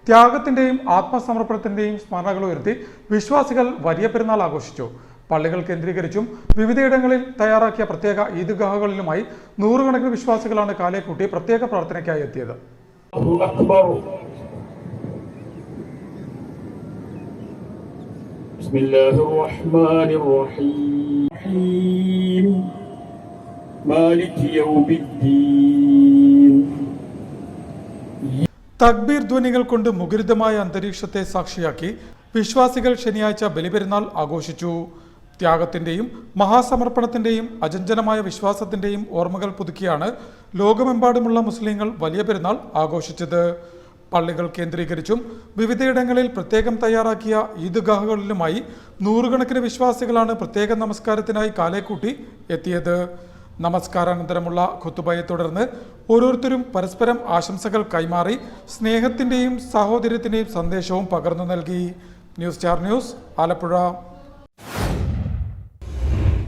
ത്യാഗത്തിന്റെയും ആത്മസമർപ്പണത്തിന്റെയും സ്മരണകൾ ഉയർത്തി വിശ്വാസികൾ വലിയ പെരുന്നാൾ ആഘോഷിച്ചു. പള്ളികൾ കേന്ദ്രീകരിച്ചും വിവിധയിടങ്ങളിൽ തയ്യാറാക്കിയ പ്രത്യേക ഈദ്ഗാഹുകളിലുമായി നൂറുകണക്കിന് വിശ്വാസികളാണ് കാലേക്കൂട്ടി പ്രത്യേക പ്രാർത്ഥനയ്ക്കായി എത്തിയത്. തക്ബീർ ധ്വനികൾ കൊണ്ട് മുഖരിതമായ അന്തരീക്ഷത്തെ സാക്ഷിയാക്കി വിശ്വാസികൾ ശനിയാഴ്ച ബലിപെരുന്നാൾ ആഘോഷിച്ചു. ത്യാഗത്തിന്റെയും മഹാസമർപ്പണത്തിന്റെയും അചഞ്ചലമായ വിശ്വാസത്തിന്റെയും ഓർമ്മകൾ പുതുക്കിയാണ് ലോകമെമ്പാടുമുള്ള മുസ്ലിങ്ങൾ വലിയ പെരുന്നാൾ ആഘോഷിച്ചത്. പള്ളികൾ കേന്ദ്രീകരിച്ചും വിവിധയിടങ്ങളിൽ പ്രത്യേകം തയ്യാറാക്കിയ ഈദ്ഗാഹുകളിലുമായി നൂറുകണക്കിന് വിശ്വാസികളാണ് പ്രത്യേക നമസ്കാരത്തിനായി കാലേക്കൂട്ടി എത്തിയത്. നമസ്കാരാനന്തരമുള്ള ഖുതുബയെ തുടർന്ന് ഓരോരുത്തരും പരസ്പരം ആശംസകൾ കൈമാറി സ്നേഹത്തിന്റെയും സാഹോദര്യത്തിന്റെയും സന്ദേശവും പകർന്നു നൽകി. News star news, Alappuzha.